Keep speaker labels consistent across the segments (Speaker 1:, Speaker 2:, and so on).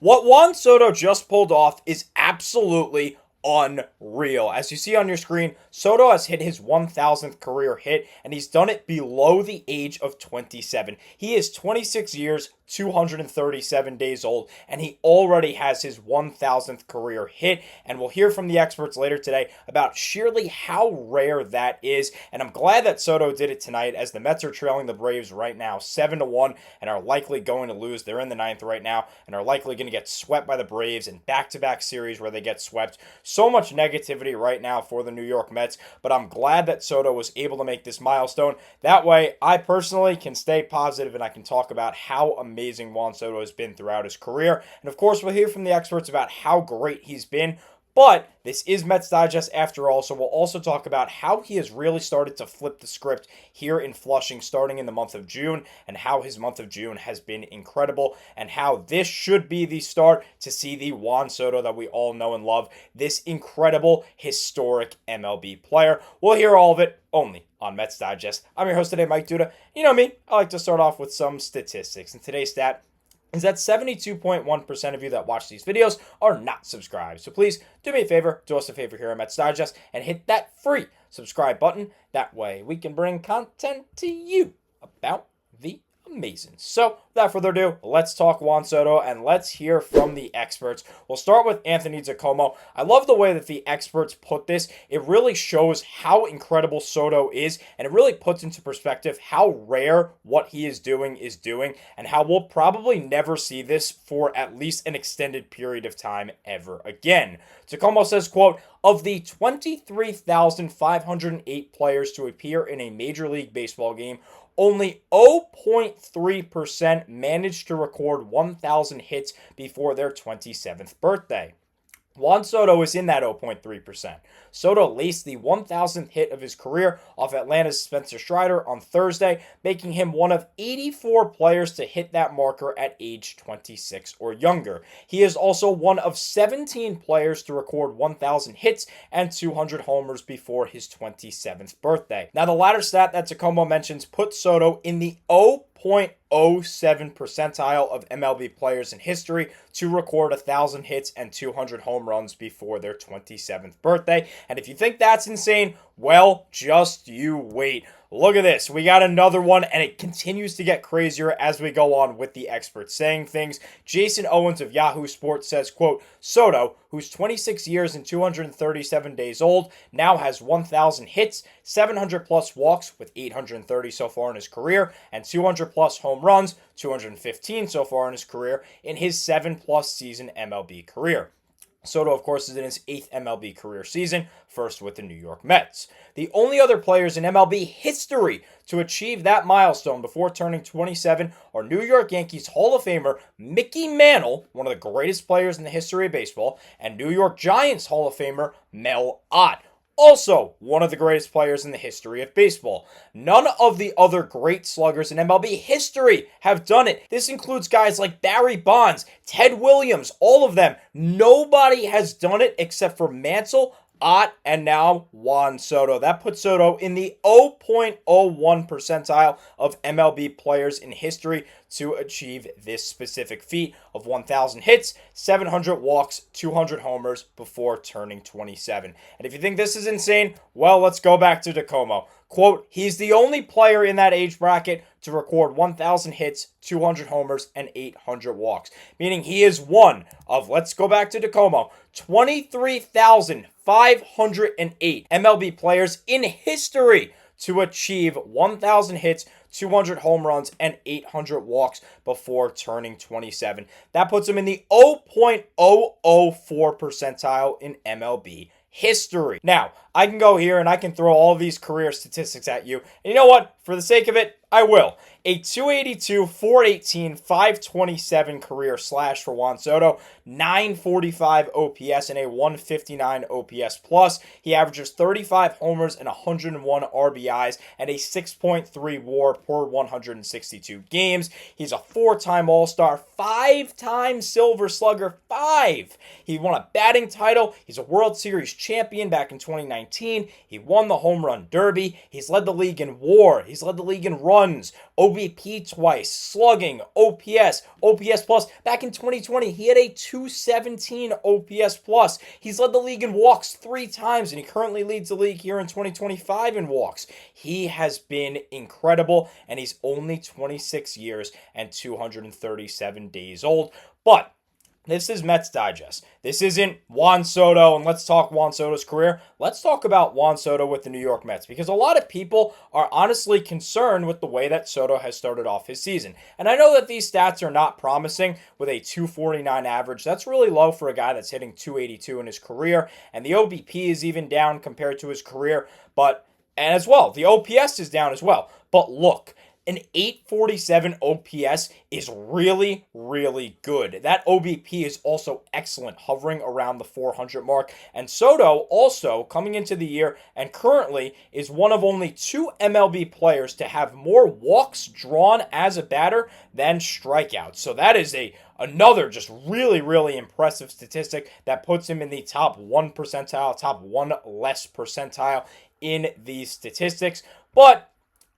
Speaker 1: What Juan Soto just pulled off is absolutely unreal. As you see on your screen, Soto has hit his 1,000th career hit, and he's done it below the age of 27. He is 26 years, 237 days old, and he already has his 1,000th career hit. And we'll hear from the experts later today about sheerly how rare that is. And I'm glad that Soto did it tonight, as the Mets are trailing the Braves right now 7-1 and are likely going to lose. They're in the ninth right now and are likely going to get swept by the Braves in back-to-back series where they get swept. So much negativity right now for the New York Mets, but I'm glad that Soto was able to make this milestone. That way, I personally can stay positive and I can talk about how amazing Juan Soto has been throughout his career. And of course, we'll hear from the experts about how great he's been. But this is Mets Digest after all, so we'll also talk about how he has really started to flip the script here in Flushing starting in the month of June, and how his month of June has been incredible, and how this should be the start to see the Juan Soto that we all know and love, this incredible, historic MLB player. We'll hear all of it only on Mets Digest. I'm your host today, Mike Duda. You know me, I like to start off with some statistics, and today's stat is that 72.1% of you that watch these videos are not subscribed. So please do me a favor, do us a favor here at Mets Digest, and hit that free subscribe button. That way we can bring content to you about the amazing. So without further ado, let's talk Juan Soto and let's hear from the experts. We'll start with Anthony DiComo. I love the way that the experts put this. It really shows how incredible Soto is, and it really puts into perspective how rare what he is doing, and how we'll probably never see this for at least an extended period of time ever again. DiComo says, quote, "Of the 23,508 players to appear in a Major League Baseball game, only 0.3% managed to record 1,000 hits before their 27th birthday." Juan Soto is in that 0.3%. Soto laced the 1,000th hit of his career off Atlanta's Spencer Strider on Thursday, making him one of 84 players to hit that marker at age 26 or younger. He is also one of 17 players to record 1,000 hits and 200 homers before his 27th birthday. Now, the latter stat that DiComo mentions puts Soto in the 0.07 percentile of MLB players in history to record 1,000 hits and 200 home runs before their 27th birthday. And if you think that's insane, well, just you wait. Look at this. We got another one, and it continues to get crazier as we go on with the experts saying things. Jason Owens of Yahoo Sports says, quote, "Soto, who's 26 years and 237 days old, now has 1,000 hits, 700 plus walks with 830 so far in his career, and 200 plus home runs, 215 so far in his career, in his 7+ season MLB career." Soto, of course, is in his 8th MLB career season, first with the New York Mets. The only other players in MLB history to achieve that milestone before turning 27 are New York Yankees Hall of Famer Mickey Mantle, one of the greatest players in the history of baseball, and New York Giants Hall of Famer Mel Ott, also one of the greatest players in the history of baseball. None of the other great sluggers in MLB history have done it. This includes guys like Barry Bonds, Ted Williams, all of them. Nobody has done it except for Mantle, Ott, and now Juan Soto. That puts Soto in the 0.01 percentile of MLB players in history to achieve this specific feat of 1,000 hits, 700 walks, 200 homers before turning 27. And if you think this is insane, well, let's go back to DiComo. Quote, "He's the only player in that age bracket to record 1,000 hits, 200 homers, and 800 walks." Meaning he is one of, let's go back to DiComo, 23,508 MLB players in history to achieve 1,000 hits, 200 home runs, and 800 walks before turning 27. That puts him in the 0.004 percentile in MLB history. Now, I can go here and I can throw all of these career statistics at you. And you know what? For the sake of it, I will. A 282, 418, 527 career slash for Juan Soto, 945 OPS, and a 159 OPS plus. He averages 35 homers and 101 RBIs and a 6.3 WAR per 162 games. He's a 4-time All-Star, 5-time Silver Slugger, 5. He won a batting title. He's a World Series champion back in 2019. He won the Home Run Derby. He's led the league in WAR. He's led the league in runs, OBP twice, slugging, OPS, OPS plus. Back in 2020, he had a 217 OPS plus. He's led the league in walks 3 times, and he currently leads the league here in 2025 in walks. He has been incredible, and he's only 26 years and 237 days old. But this is Mets Digest. This isn't Juan Soto, and let's talk Juan Soto's career. Let's talk about Juan Soto with the New York Mets, because a lot of people are honestly concerned with the way that Soto has started off his season. And I know that these stats are not promising with a 249 average. That's really low for a guy that's hitting 282 in his career, and the OBP is even down compared to his career, and as well, the OPS is down as well. But look, an 847 OPS is really, really good. That OBP is also excellent, hovering around the 400 mark. And Soto also, coming into the year and currently, is one of only 2 MLB players to have more walks drawn as a batter than strikeouts. So that is another just really, really impressive statistic that puts him in the top 1 percentile, top 1 less percentile in these statistics. But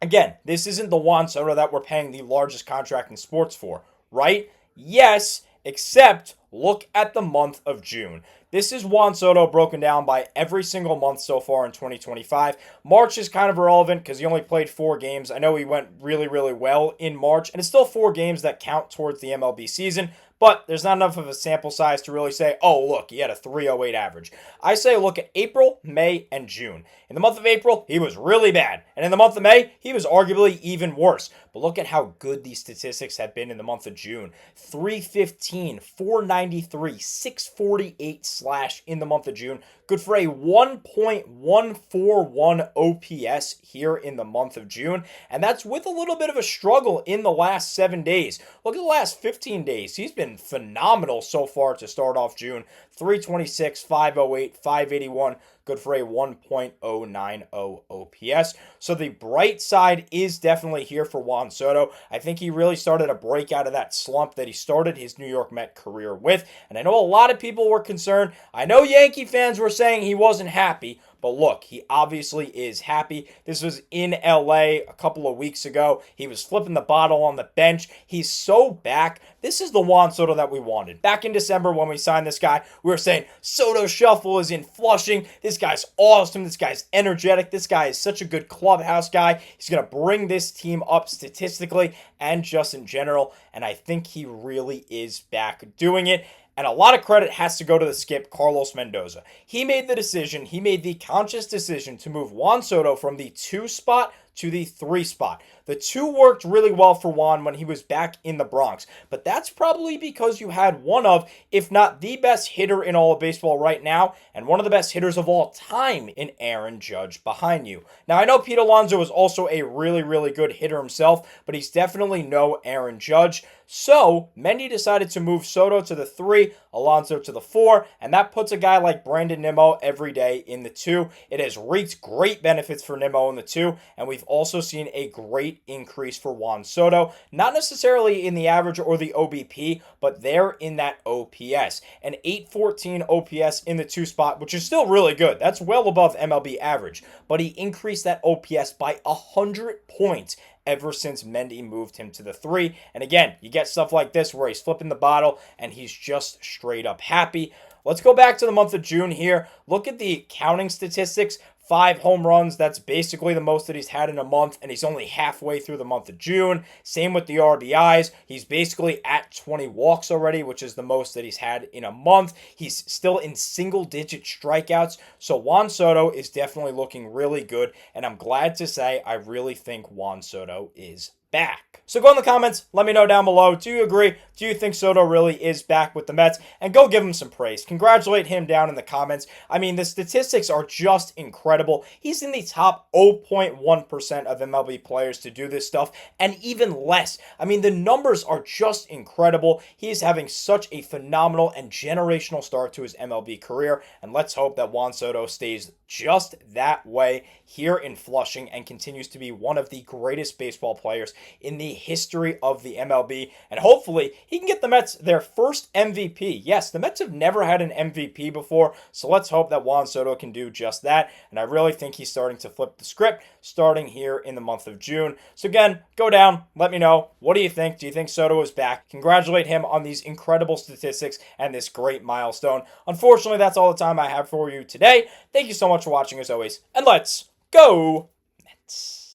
Speaker 1: again, this isn't the Juan Soto that we're paying the largest contract in sports for, right? Yes, except look at the month of June. This is Juan Soto broken down by every single month so far in 2025. March is kind of irrelevant because he only played 4 games. I know he went really, really well in March, and it's still 4 games that count towards the MLB season, but there's not enough of a sample size to really say, oh, look, he had a 308 average. I say look at April, May, and June. In the month of April, he was really bad. And in the month of May, he was arguably even worse. But look at how good these statistics have been in the month of June. 315, 493, 648 slash in the month of June. Good for a 1.141 OPS here in the month of June. And that's with a little bit of a struggle in the last 7 days. Look at the last 15 days. He's been phenomenal so far to start off June. 326, 508, 581. Good for a 1.090 OPS. So the bright side is definitely here for Juan Soto. I think he really started to break out of that slump that he started his New York Met career with. And I know a lot of people were concerned. I know Yankee fans were saying he wasn't happy. But look, he obviously is happy. This was in LA a couple of weeks ago. He was flipping the bottle on the bench. He's so back. This is the Juan Soto that we wanted. Back in December when we signed this guy, we were saying Soto Shuffle is in Flushing. This guy's awesome. This guy's energetic. This guy is such a good clubhouse guy. He's going to bring this team up statistically and just in general. And I think he really is back doing it. And a lot of credit has to go to the skip, Carlos Mendoza. He made the decision, he made the conscious decision to move Juan Soto from the 2 spot to the 3 spot. The 2 worked really well for Juan when he was back in the Bronx, but that's probably because you had one of, if not the best hitter in all of baseball right now, and one of the best hitters of all time in Aaron Judge behind you. Now, I know Pete Alonso is also a really, really good hitter himself, but he's definitely no Aaron Judge. So, Mendy decided to move Soto to the 3, Alonso to the 4, and that puts a guy like Brandon Nimmo every day in the 2. It has reaped great benefits for Nimmo in the 2, and we've also seen a great increase for Juan Soto, not necessarily in the average or the OBP, but there in that OPS. An 814 OPS in the 2 spot, which is still really good. That's well above MLB average, but he increased that OPS by 100 points ever since Mendy moved him to the 3. And again, you get stuff like this where he's flipping the bottle and he's just straight up happy. Let's go back to the month of June here. Look at the counting statistics. 5 home runs, that's basically the most that he's had in a month, and he's only halfway through the month of June. Same with the RBIs. He's basically at 20 walks already, which is the most that he's had in a month. He's still in single-digit strikeouts, so Juan Soto is definitely looking really good, and I'm glad to say I really think Juan Soto is back. So go in the comments, let me know down below. Do you agree? Do you think Soto really is back with the Mets? And go give him some praise. Congratulate him down in the comments. I mean, the statistics are just incredible. He's in the top 0.1% of MLB players to do this stuff, and even less. I mean, the numbers are just incredible. He is having such a phenomenal and generational start to his MLB career, and let's hope that Juan Soto stays just that way here in Flushing and continues to be one of the greatest baseball players in the history of the MLB. And hopefully he can get the Mets their first MVP. Yes, the Mets have never had an MVP before, so let's hope that Juan Soto can do just that. And I really think he's starting to flip the script starting here in the month of June. So again, go down, let me know. What do you think? Do you think Soto is back? Congratulate him on these incredible statistics and this great milestone. Unfortunately, that's all the time I have for you today. Thank you so much for watching as always, and let's go Mets.